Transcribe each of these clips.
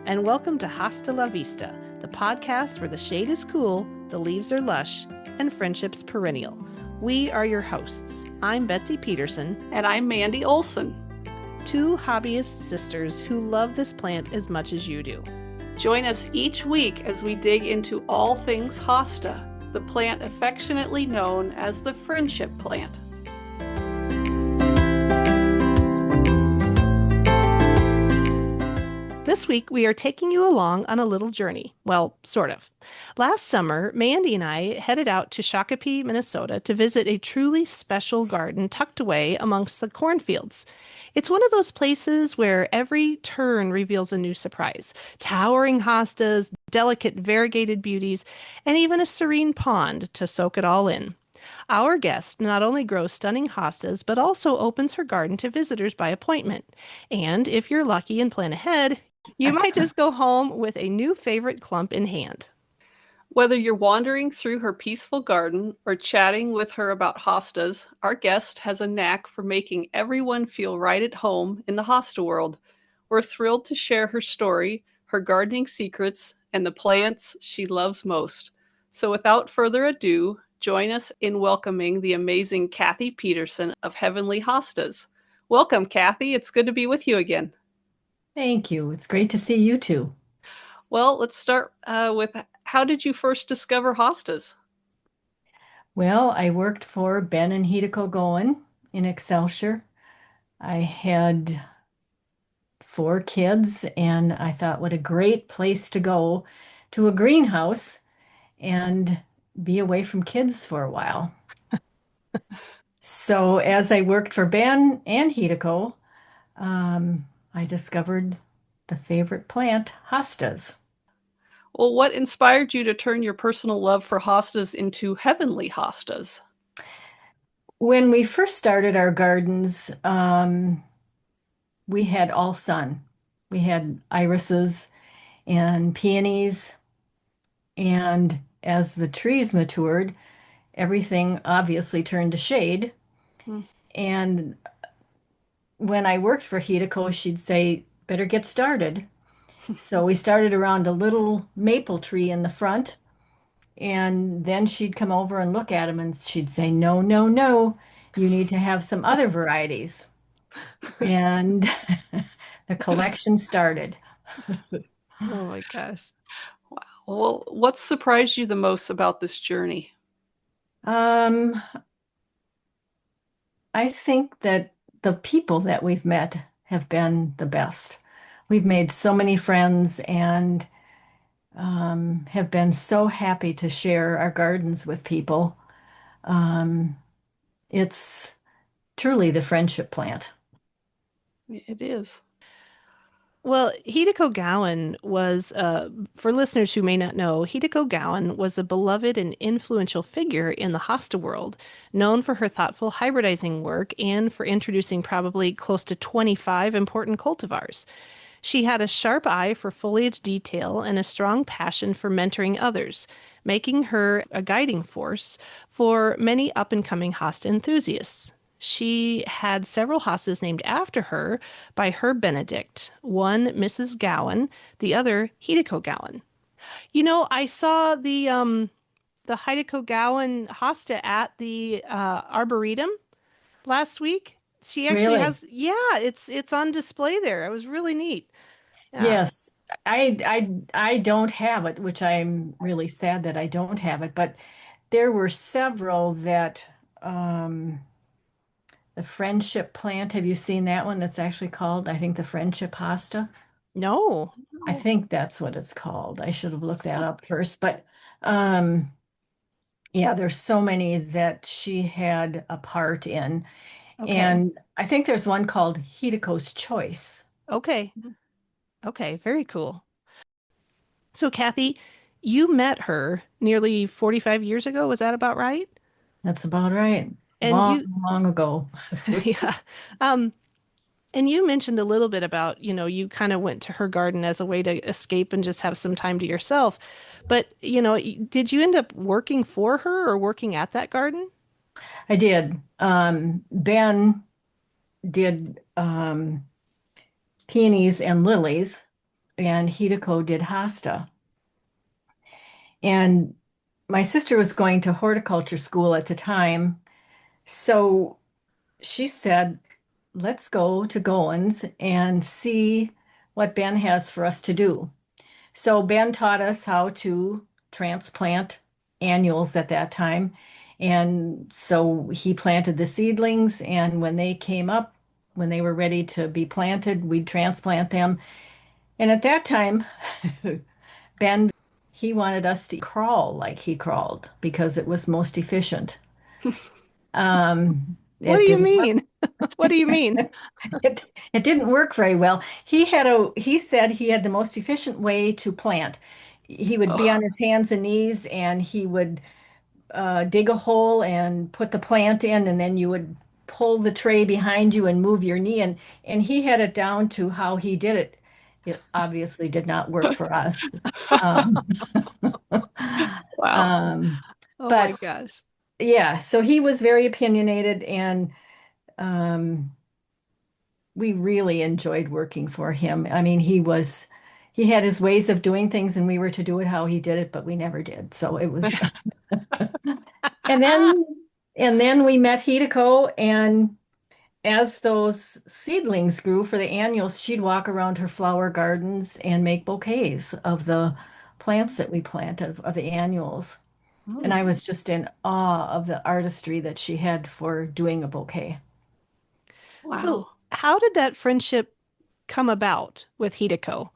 and welcome to Hosta La Vista, the podcast where the shade is cool, the leaves are lush, and friendship's perennial. We are your hosts. I'm Betsy Pedersen. And I'm Mandy Olson. Two hobbyist sisters who love this plant as much as you do. Join us each week as we dig into all things hosta, the plant affectionately known as the friendship plant. This week, we are taking you along on a little journey. Well, sort of. Last summer, Mandy and I headed out to Shakopee, Minnesota to visit a truly special garden tucked away amongst the cornfields. It's one of those places where every turn reveals a new surprise. Towering hostas, delicate variegated beauties, and even a serene pond to soak it all in. Our guest not only grows stunning hostas, but also opens her garden to visitors by appointment. And if you're lucky and plan ahead, you might just go home with a new favorite clump in hand. Whether you're wandering through her peaceful garden or chatting with her about hostas, our guest has a knack for making everyone feel right at home in the hosta world. We're thrilled to share her story, her gardening secrets, and the plants she loves most. So without further ado, join us in welcoming the amazing Kathy Pedersen of Heavenly Hostas. Welcome, Kathy. It's good to be with you again. Thank you. It's great to see you too. Well, let's start with how did you first discover hostas? Well, I worked for Ben and Hideko Gowen in Excelsior. I had 4 kids, and I thought what a great place to go to a greenhouse and be away from kids for a while. So as I worked for Ben and Hideko, I discovered the favorite plant, hostas. Well, what inspired you to turn your personal love for hostas into heavenly hostas? When we first started our gardens, we had all sun. We had irises and peonies, and as the trees matured, everything obviously turned to shade. And when I worked for Hideko, she'd say, better get started. So we started around a little maple tree in the front, and then she'd come over and look at them and she'd say, no, no, no, you need to have some other varieties. And the collection started. Oh my gosh. Wow. Well, what surprised you the most about this journey? I think that the people that we've met have been the best. We've made so many friends and have been so happy to share our gardens with people. It's truly the friendship plant. It is. Well, Hideko Gowen was, for listeners who may not know, Hideko Gowen was a beloved and influential figure in the hosta world, known for her thoughtful hybridizing work and for introducing probably close to 25 important cultivars. She had a sharp eye for foliage detail and a strong passion for mentoring others, making her a guiding force for many up-and-coming hosta enthusiasts. She had several hostas named after her by her Benedict, one Mrs. Gowen, the other Hideko Gowen. You know, I saw the Hideko Gowen hosta at the Arboretum last week. She actually Really? has, yeah, it's on display there. It was really neat. Yeah. Yes. I don't have it, which I'm really sad that I don't have it, but there were several that the friendship plant, have you seen that one? That's actually called, I think, the friendship hosta. No. I think that's what it's called. I should have looked that up first, but um yeah, there's so many that she had a part in. Okay. And I think there's one called Hideko's Choice. Okay. Okay. Very cool. So, Kathy, you met her nearly 45 years ago. Was that about right? That's about right. And Long, you, long ago. yeah. Um, and you mentioned a little bit about, you kind of went to her garden as a way to escape and just have some time to yourself. But, did you end up working for her or working at that garden? I did. Ben did peonies and lilies, and Hideko did Hosta. And my sister was going to horticulture school at the time. So she said, let's go to Gowen's and see what Ben has for us to do. So Ben taught us how to transplant annuals at that time. And so he planted the seedlings, and when they came up, when they were ready to be planted, we'd transplant them. And at that time, Ben, he wanted us to crawl like he crawled because it was most efficient. What do It you didn't work. mean? What do you mean? It didn't work very well. He said he had the most efficient way to plant. He would be Oh, on his hands and knees and he would dig a hole and put the plant in, and then you would pull the tray behind you and move your knee. And he had it down to how he did it. It obviously did not work for us. Um, wow. um, Oh my but gosh. yeah, so he was very opinionated, and um, we really enjoyed working for him. I mean, he had his ways of doing things, and we were to do it how he did it, but we never did. So it was, and then, and then we met Hideko, and as those seedlings grew for the annuals, she'd walk around her flower gardens and make bouquets of the plants that we planted of the annuals. And I Oh. was just in awe of the artistry that she had for doing a bouquet. So, Wow. how did that friendship come about with Hideko?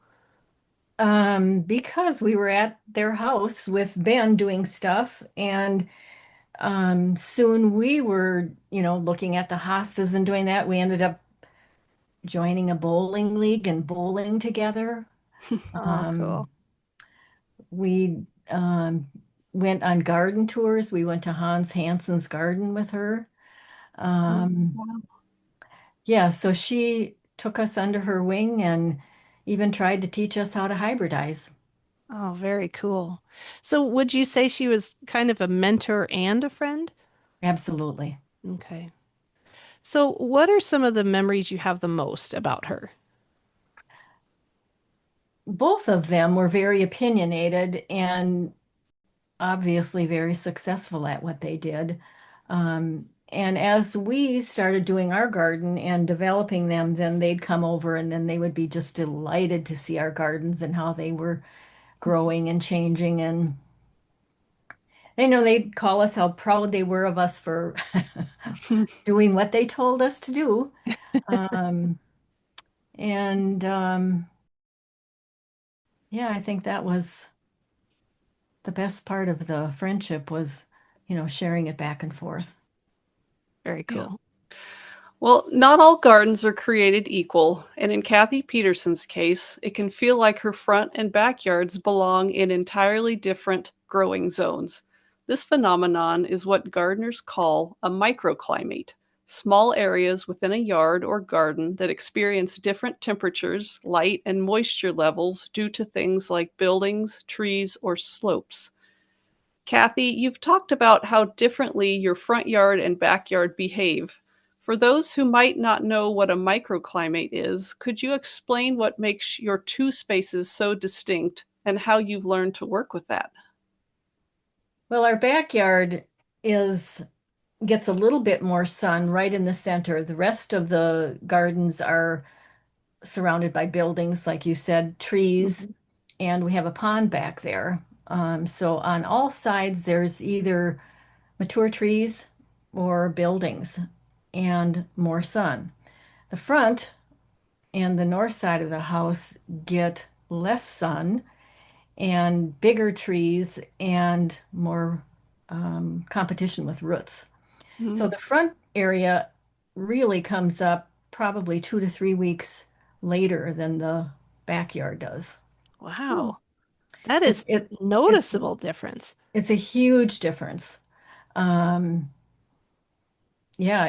Because we were at their house with Ben doing stuff, and soon we were, looking at the hostas and doing that. We ended up joining a bowling league and bowling together. Oh, cool. Um, we went on garden tours. We went to Hans Hansen's garden with her. Oh, Um, wow. yeah, so she took us under her wing and even tried to teach us how to hybridize. Oh, very cool. So, would you say she was kind of a mentor and a friend? Absolutely. Okay. So, what are some of the memories you have the most about her? Both of them were very opinionated and obviously very successful at what they did. And as we started doing our garden and developing them, then they'd come over and then they would be just delighted to see our gardens and how they were growing and changing. And they'd call us how proud they were of us for doing what they told us to do. Um, and yeah, I think that was the best part of the friendship was, sharing it back and forth. Very Yeah. cool. Well, not all gardens are created equal, and in Kathy Pedersen's case, it can feel like her front and backyards belong in entirely different growing zones. This phenomenon is what gardeners call a microclimate, small areas within a yard or garden that experience different temperatures, light, and moisture levels due to things like buildings, trees, or slopes. Kathy, you've talked about how differently your front yard and backyard behave. For those who might not know what a microclimate is, could you explain what makes your two spaces so distinct and how you've learned to work with that? Well, our backyard is gets a little bit more sun right in the center. The rest of the gardens are surrounded by buildings, like you said, trees, Mhm. and we have a pond back there. So on all sides, there's either mature trees or buildings and more sun. The front and the north side of the house get less sun and bigger trees and more competition with roots. So Mm. the front area really comes up probably 2 to 3 weeks later than the backyard does. Oh, Wow. That It's is it it's noticeable difference. it's a huge difference. Um, yeah,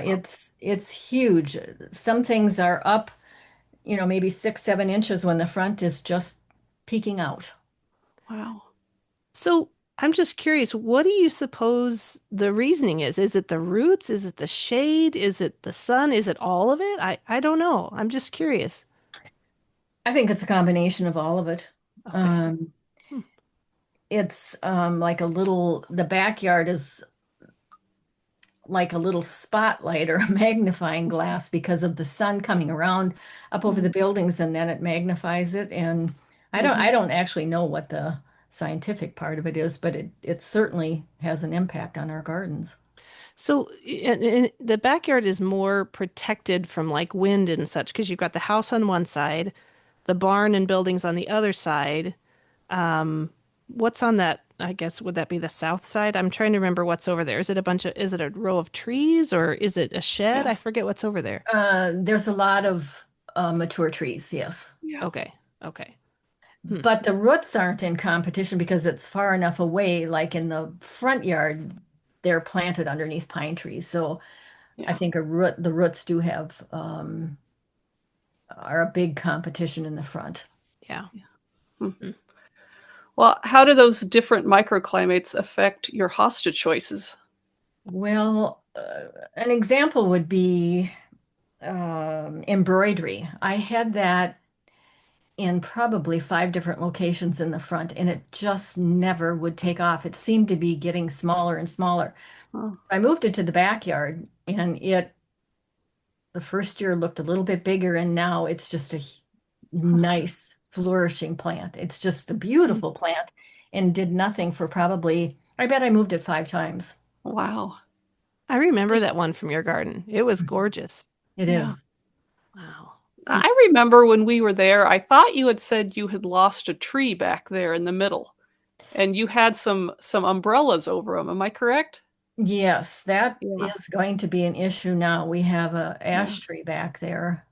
it's huge. Some things are up, maybe 6, 7 inches when the front is just peeking out. wow. So, I'm just curious, what do you suppose the reasoning is? Is it the roots? Is it the shade? Is it the sun? Is it all of it? I don't know. I'm just curious. I think it's a combination of all of it. Okay. Um, Hmm. it's like the backyard is like a little spotlight or a magnifying glass because of the sun coming around up over the Mm-hmm. buildings and then it magnifies it. And Mm-hmm. I don't actually know what the scientific part of it is, but it certainly has an impact on our gardens. So the backyard is more protected from like wind and such because you've got the house on one side, the barn and buildings on the other side. Um, what's on that? I guess would that be the south side? I'm trying to remember what's over there. Is it a row of trees or is it a shed? Yeah. I forget what's over there. There's a lot of mature trees, yes. Yeah. Okay. Okay. Hmm. But the roots aren't in competition because it's far enough away, like in the front yard, they're planted underneath pine trees. So I Yeah. think the roots do have are a big competition in the front. Yeah. Yeah. Hmm. Hmm. Well, how do those different microclimates affect your hosta choices? Well, an example would be embroidery. I had that in probably 5 different locations in the front, and it just never would take off. It seemed to be getting smaller and smaller. Oh, I moved it to the backyard, and it the first year looked a little bit bigger, and now it's just a nice, flourishing plant. It's just a hmm. beautiful plant and did nothing for probably, I bet I moved it 5 times. Wow. I remember Does- that one from your garden. It was gorgeous. It yeah. is. Wow. I remember when we were there, I thought you had said you had lost a tree back there in the middle and you had some umbrellas over them. Am I correct? Yes, that Yeah. is going to be an issue now. We have a Yeah. ash tree back there.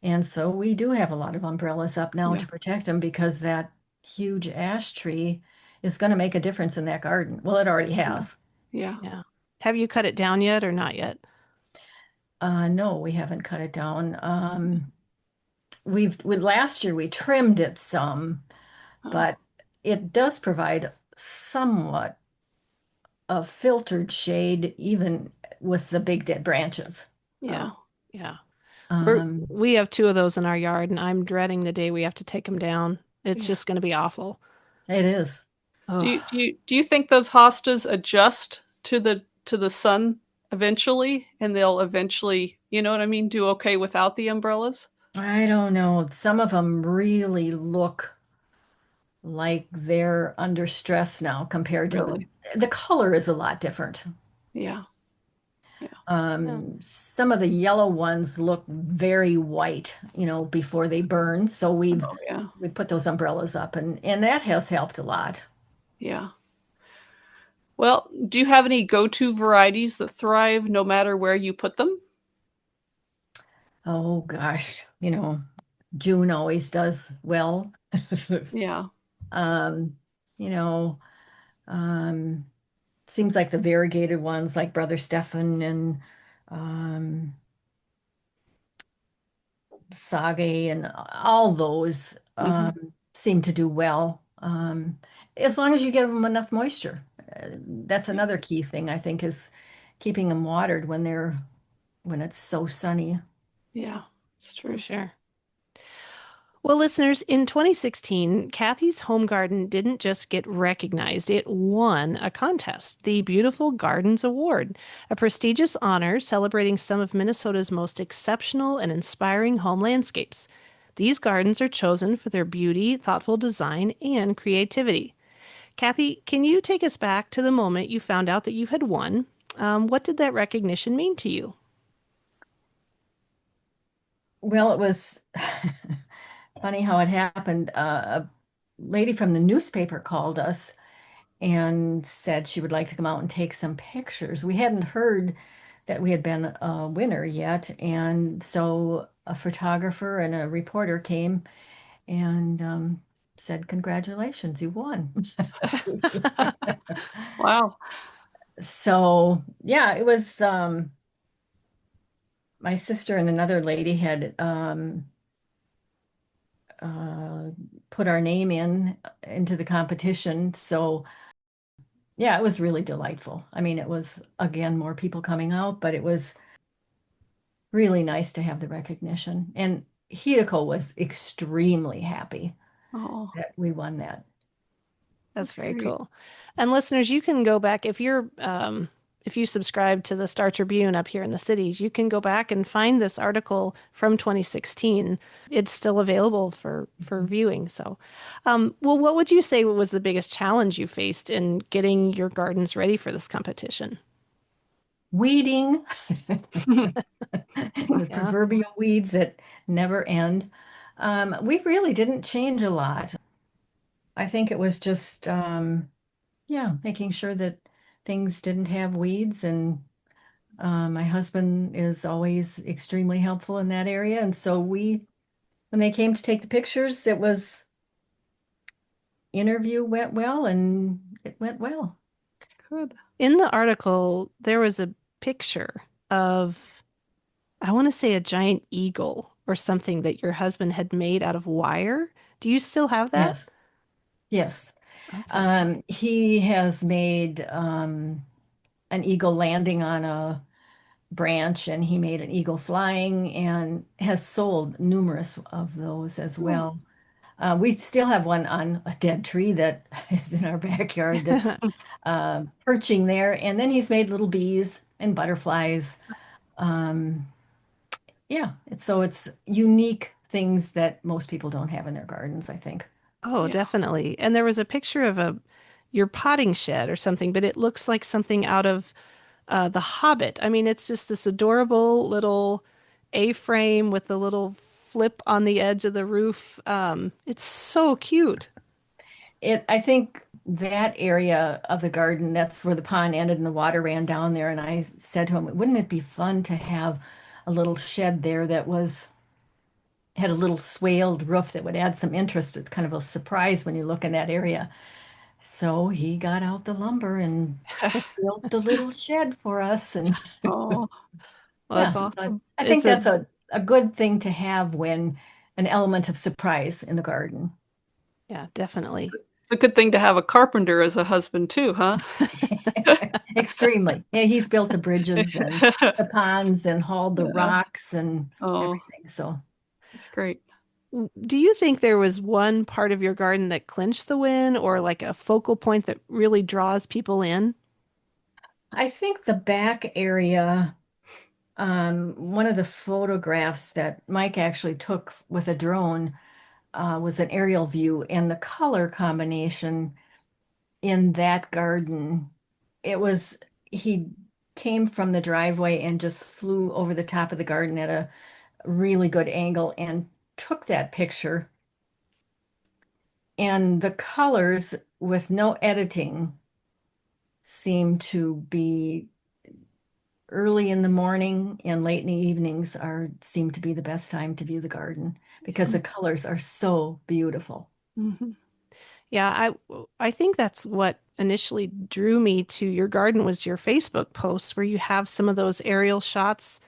And so we do have a lot of umbrellas up now Yeah. to protect them because that huge ash tree is going to make a difference in that garden. Well, it already Yeah. has. Yeah. Yeah. Have you cut it down yet or not yet? No, we haven't cut it down. Last year we trimmed it some, Oh. but it does provide somewhat of filtered shade even with the big dead branches. Yeah. Oh. Yeah. Um, We have two of those in our yard, and I'm dreading the day we have to take them down. It's Yeah. just going to be awful. it is. Oh, Do you think those hostas adjust to the sun eventually and they'll eventually, you know what I mean, do okay without the umbrellas? I don't know. Some of them really look like they're under stress now compared to Really? the color is a lot different. Yeah. Yeah. yeah. Some of the yellow ones look very white, before they burn. So Oh, yeah. we put those umbrellas up and that has helped a lot. Yeah. Well, do you have any go-to varieties that thrive no matter where you put them? Oh gosh, June always does well. Yeah. Um, you know, um, seems like the variegated ones like Brother Stefan and um Sage and all those Hmm. seem to do well. As long as you give them enough moisture. That's Yeah. another key thing I think is keeping them watered when it's so sunny. Yeah. It's For true. sure. Well, listeners, in 2016, Kathy's home garden didn't just get recognized, it won a contest, the Beautiful Gardens Award, a prestigious honor celebrating some of Minnesota's most exceptional and inspiring home landscapes. These gardens are chosen for their beauty, thoughtful design, and creativity. Kathy, can you take us back to the moment you found out that you had won? What did that recognition mean to you? Well, it was funny how it happened. A lady from the newspaper called us and said she would like to come out and take some pictures. We hadn't heard that we had been a winner yet, and so a photographer and a reporter came and said, "Congratulations, you won." Wow. So, yeah, it was my sister and another lady had uh, put our name into the competition. So, yeah, it was really delightful. I mean, it was again more people coming out, but it was really nice to have the recognition. And Hideko was extremely happy Oh, that we won that. That's that's very great. cool. And listeners, you can go back if you subscribe to the Star Tribune up here in the cities, you can go back and find this article from 2016. It's still available for viewing. So, well, what would you say was the biggest challenge you faced in getting your gardens ready for this competition? Weeding, the Yeah, proverbial weeds that never end. We really didn't change a lot. I think it was just, yeah, making sure that things didn't have weeds. And my husband is always extremely helpful in that area. And so when they came to take the pictures, it was interview went well and it went well. Good. in the article there was a picture of, I want to say, a giant eagle or something that your husband had made out of wire. Do you still have that? Yes, yes. Okay. He has made an eagle landing on a branch and he made an eagle flying and has sold numerous of those as Oh, well. We still have one on a dead tree that is in our backyard that's perching there. And then he's made little bees and butterflies. Um, yeah, it's unique things that most people don't have in their gardens, I think. Oh, yeah. definitely. And there was a picture of a your potting shed or something, but it looks like something out of The Hobbit. I mean, it's just this adorable little A-frame with the little flip on the edge of the roof. It's so cute. I think that area of the garden, that's where the pond ended and the water ran down there. And I said to him, wouldn't it be fun to have a little shed there that had a little swaled roof that would add some interest? It's kind of a surprise when you look in that area. So he got out the lumber and built the little shed for us. And Oh, Well, yeah, that's so awesome. I think it's a that's a good thing to have when an element of surprise in the garden. yeah, definitely. It's a good thing to have a carpenter as a husband too, huh? Extremely. Yeah, he's built the bridges and the ponds and hauled the Yeah. rocks and Oh, everything. So that's great. Do you think there was one part of your garden that clinched the win or like a focal point that really draws people in? I think the back area, one of the photographs that Mike actually took with a drone, was an aerial view, and the color combination in that garden, it was, he came from the driveway and just flew over the top of the garden at a really good angle and took that picture. And the colors with no editing seem to be early in the morning and late in the evenings are seem to be the best time to view the garden because Yeah. the colors are so beautiful. Hmm. Yeah, I think that's what initially drew me to your garden was your Facebook posts where you have some of those aerial shots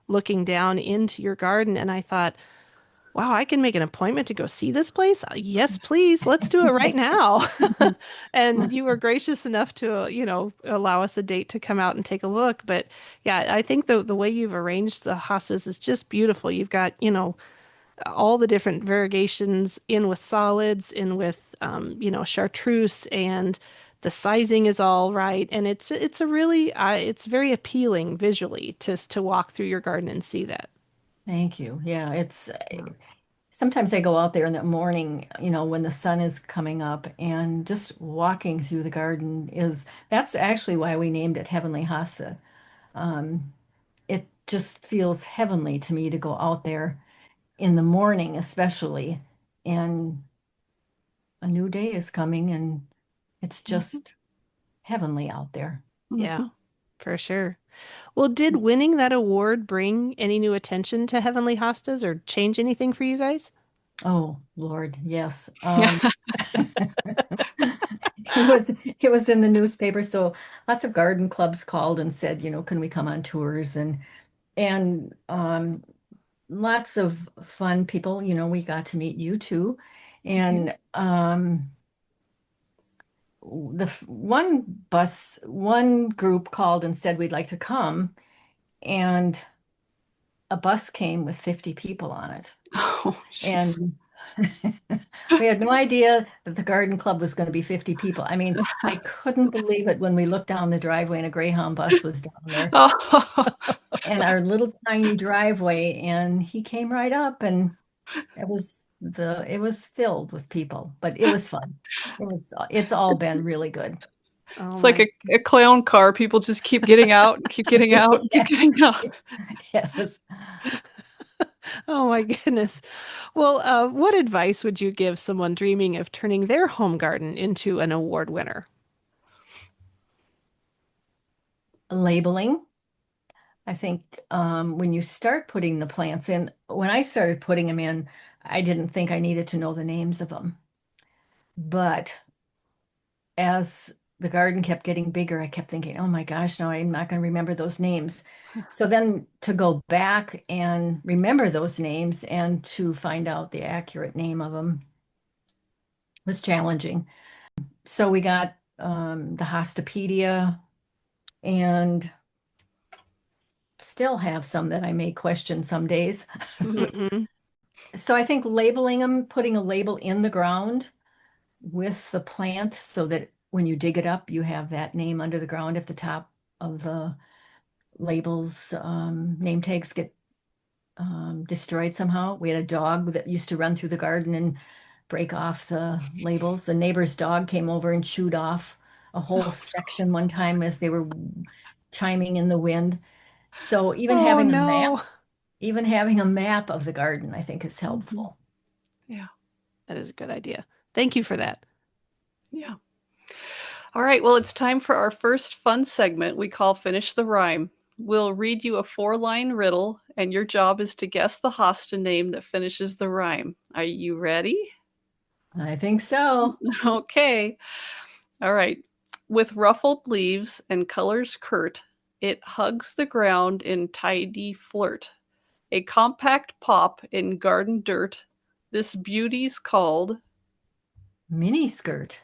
looking down into your garden, and I thought, wow, I can make an appointment to go see this place. Yes, please. Let's do it right now. And you were gracious enough to, allow us a date to come out and take a look. But yeah, I think the way you've arranged the hostas is just beautiful. You've got, all the different variegations in with solids, in with chartreuse, and the sizing is all right. And it's a really it's very appealing visually to walk through your garden and see that. Thank you. Yeah, it's sometimes I go out there in the morning, when the sun is coming up and just walking through the garden that's actually why we named it Heavenly Hossa. It just feels heavenly to me to go out there in the morning, especially, and a new day is coming and it's Hmm. just heavenly out there. Yeah, Hmm. for sure. Well, did winning that award bring any new attention to Heavenly Hostas or change anything for you guys? Oh, Lord, yes. It was in the newspaper, so lots of garden clubs called and said, can we come on tours and lots of fun people. We got to meet you too. Hmm. And one group called and said we'd like to come, and a bus came with 50 people on it. Oh, jeez. And we had no idea that the garden club was going to be 50 people. I mean, I couldn't believe it when we looked down the driveway and a Greyhound bus was down there Oh, and our little tiny driveway. And he came right up and it was filled with people, but it was fun. It's all been really good. Oh it's like my. a clown car. People just keep getting out, keep getting out, keep Yes. getting out. Yes. Oh my goodness. Well, what advice would you give someone dreaming of turning their home garden into an award winner? Labeling. I think when you start putting the plants in, when I started putting them in, I didn't think I needed to know the names of them. But as the garden kept getting bigger, I kept thinking, oh my gosh, no, I'm not going to remember those names. So then to go back and remember those names and to find out the accurate name of them was challenging. So we got the Hostopedia and still have some that I may question some days. Mm-mm. So I think labeling them, putting a label in the ground with the plant so that when you dig it up, you have that name under the ground if the top of the labels, name tags get destroyed somehow. We had a dog that used to run through the garden and break off the labels. The neighbor's dog came over and chewed off a whole Oh, section one time as they were chiming in the wind. So Oh no. even having a map of the garden, I think is mhm. helpful. Yeah, That is a good idea. Thank you for that. yeah. All right, well, it's time for our first fun segment we call Finish the Rhyme. We'll read you a 4-line riddle, and your job is to guess the hosta name that finishes the rhyme. Are you ready? I think so. Okay. All right. With ruffled leaves and colors curt, it hugs the ground in tidy flirt. A compact pop in garden dirt. This beauty's called. Mini skirt.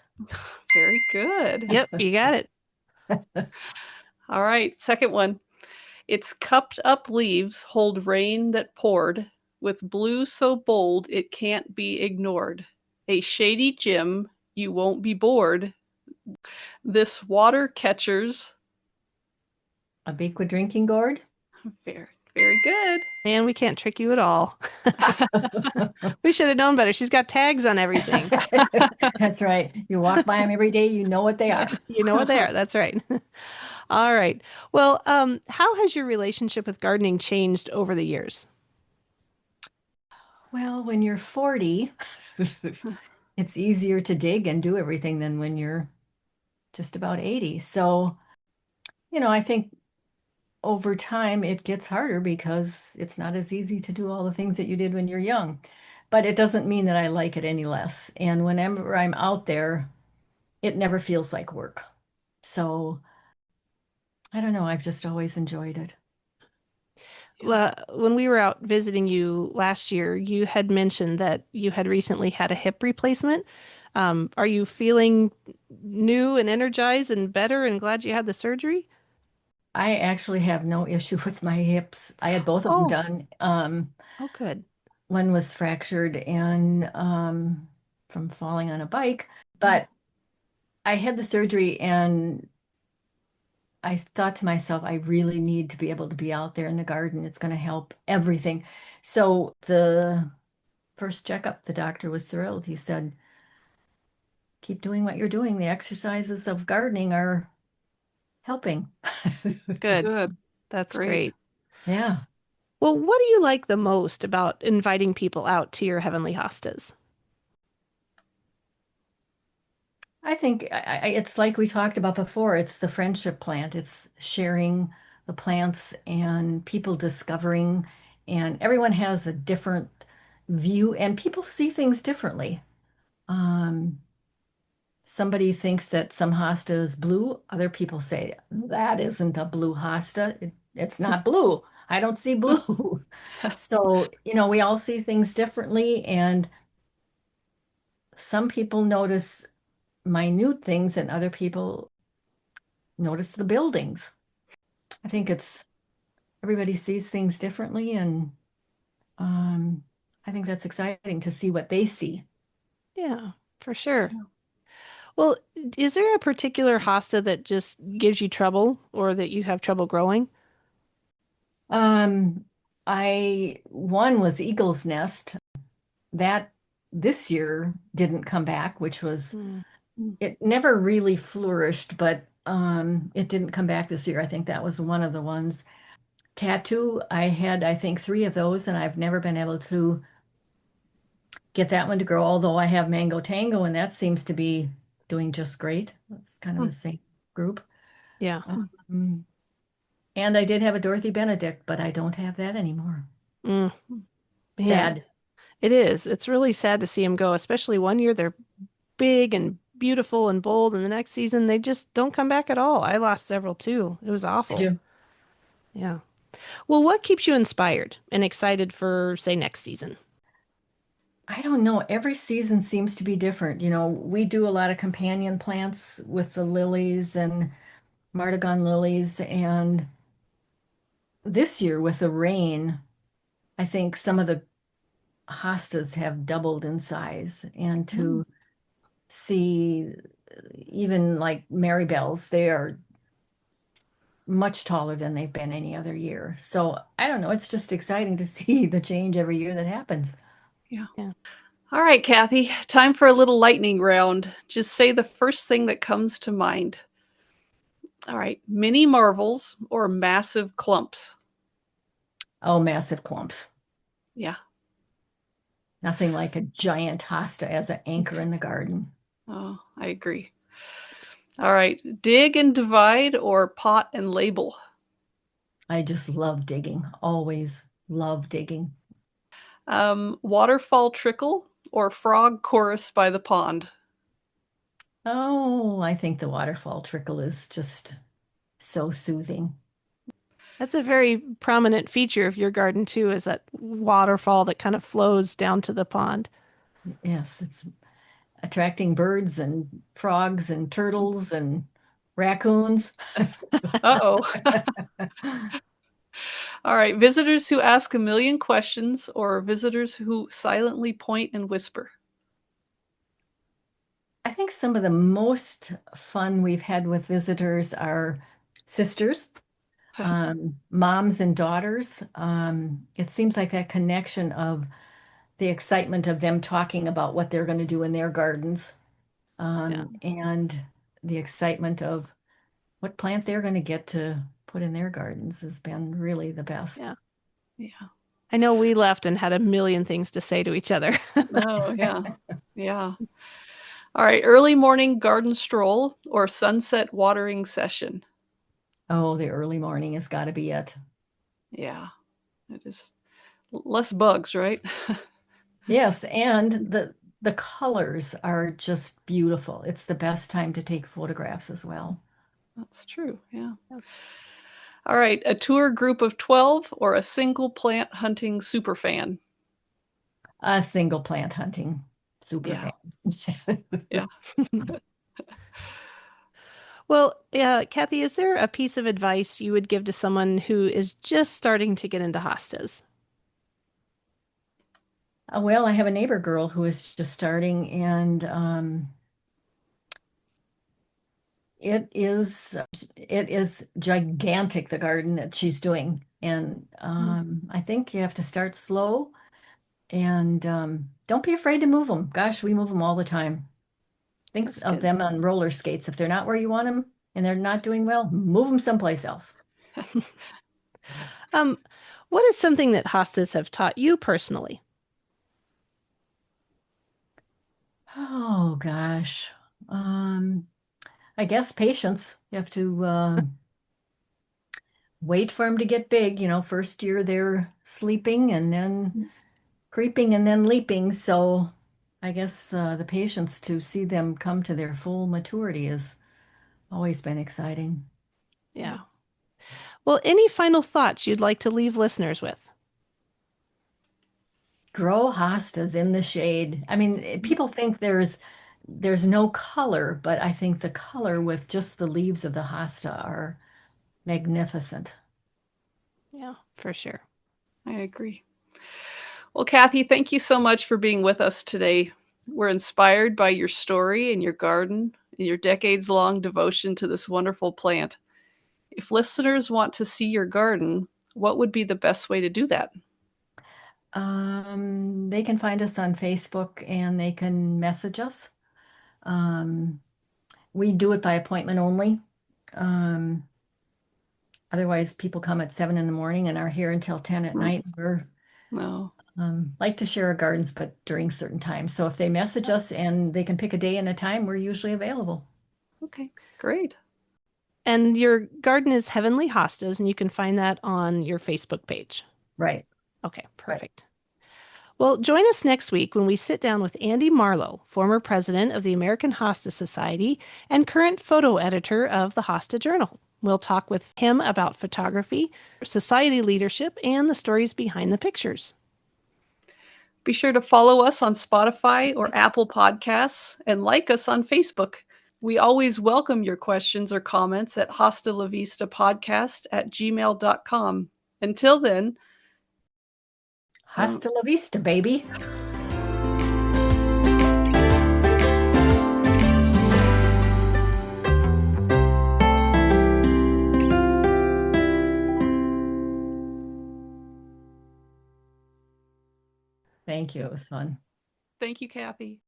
Very good. Yep, you got it. All right. Second one. Its cupped up leaves hold rain that poured, with blue so bold it can't be ignored. A shady gem, you won't be bored. This water catcher's. A Beekwood drinking gourd. Very, very good. Man, we can't trick you at all. We should have known better. She's got tags on everything. That's right. You walk by them every day, you know what they are. You know what they are. That's right. All right. Well, how has your relationship with gardening changed over the years? Well, when you're 40, it's easier to dig and do everything than when you're just about 80. So, I think over time it gets harder because it's not as easy to do all the things that you did when you're young. But it doesn't mean that I like it any less. And whenever I'm out there, it never feels like work. So, I don't know. I've just always enjoyed it. Yeah. When we were out visiting you last year, you had mentioned that you had recently had a hip replacement. Are you feeling new and energized and better and glad you had the surgery? I actually have no issue with my hips. I had both of them Oh, done. oh, good. One was fractured and from falling on a bike, but I had the surgery and I thought to myself, I really need to be able to be out there in the garden. It's going to help everything. So the first checkup, the doctor was thrilled. He said, keep doing what you're doing. The exercises of gardening are helping. Good. Good. That's Great. great. Yeah. Well, what do you like the most about inviting people out to your heavenly hostas? I think it's like we talked about before. It's the friendship plant. It's sharing the plants and people discovering, and everyone has a different view, and people see things differently. Um, Somebody thinks that some hosta is blue. Other people say that isn't a blue hosta. It's not blue. I don't see blue. So, we all see things differently, and some people notice minute things, and other people notice the buildings. I think it's everybody sees things differently, and um, I think that's exciting to see what they see. Yeah, for sure. Well, is there a particular hosta that just gives you trouble or that you have trouble growing? Um, one was Eagle's Nest. That this year didn't come back, which was Mm. it never really flourished, but it didn't come back this year. I think that was one of the ones. Tattoo, I had I think three of those, and I've never been able to get that one to grow, although I have Mango Tango, and that seems to be doing just great. That's kind of Hmm. the same group. Yeah. Um, and I did have a Dorothy Benedict, but I don't have that anymore. Mm, man, Sad. it is. It's really sad to see them go, especially one year they're big and beautiful and bold, and the next season they just don't come back at all. I lost several too. It was Did awful. you? Yeah. Well, what keeps you inspired and excited for, say, next season? I don't know. Every season seems to be different. You know, we do a lot of companion plants with the lilies and Martagon lilies, and this year with the rain, I think some of the hostas have doubled in size. And Mm. to see even like Marybells, they are much taller than they've been any other year. So I don't know. It's just exciting to see the change every year that happens. Yeah. Yeah. All right, Kathy, time for a little lightning round. Just say the first thing that comes to mind. All right, mini marvels or massive clumps? Oh, massive clumps. Yeah. Nothing like a giant hosta as an anchor in the garden. Oh, I agree. All right, dig and divide or pot and label? I just love digging. Always love digging. Waterfall trickle or frog chorus by the pond? Oh, I think the waterfall trickle is just so soothing. That's a very prominent feature of your garden too, is that waterfall that kind of flows down to the pond. Yes, it's attracting birds and frogs and turtles and raccoons. Uh-oh. All right, visitors who ask a million questions or visitors who silently point and whisper? I think some of the most fun we've had with visitors are sisters, moms and daughters. It seems like that connection of the excitement of them talking about what they're going to do in their gardens, Yeah. and the excitement of what plant they're going to get to put in their gardens has been really the best. Yeah. Yeah. I know we left and had a million things to say to each other. Oh, yeah. Yeah. All right, early morning garden stroll or sunset watering session? Oh, the early morning has got to be it. Yeah, it is less bugs, right? Yes, and the colors are just beautiful. It's the best time to take photographs as well. That's true. Yeah. All right, a tour group of 12 or a single plant hunting super fan? A single plant hunting super Yeah. fan. Yeah. Well, Kathy, is there a piece of advice you would give to someone who is just starting to get into hostas? Well, I have a neighbor girl who is just starting, and it is gigantic, the garden that she's doing. And Mm. I think you have to start slow and don't be afraid to move them. Gosh, we move them all the time. Think That's of good. them on roller skates. If they're not where you want them and they're not doing well, move them someplace else. Um, what is something that hostas have taught you personally? Oh gosh. Um, I guess patience. You have to wait for them to get big. First year they're sleeping and then creeping and then leaping. So I guess the patience to see them come to their full maturity has always been exciting. Yeah. Well, any final thoughts you'd like to leave listeners with? Grow hostas in the shade. I mean, people think there's no color, but I think the color with just the leaves of the hosta are magnificent. Yeah, for sure. I agree. Well, Kathy, thank you so much for being with us today. We're inspired by your story and your garden and your decades long devotion to this wonderful plant. If listeners want to see your garden, what would be the best way to do that? They can find us on Facebook and they can message us. Um, we do it by appointment only. Um, Otherwise, people come at 7 in the morning and are here until 10 at night. We're No. like to share our gardens, but during certain times. So if they message us and they can pick a day and a time, we're usually available. Okay, great. And your garden is Heavenly Hostas, and you can find that on your Facebook page. Right. Okay, Right. perfect. Well, join us next week when we sit down with Andy Marlowe, former president of the American Hosta Society and current photo editor of the Hosta Journal. We'll talk with him about photography, society leadership, and the stories behind the pictures. Be sure to follow us on Spotify or Apple Podcasts and like us on Facebook. We always welcome your questions or comments at Hosta La Vista podcast at gmail.com. Until then, Hasta la vista, baby. Thank you. It was fun. thank you, Kathy.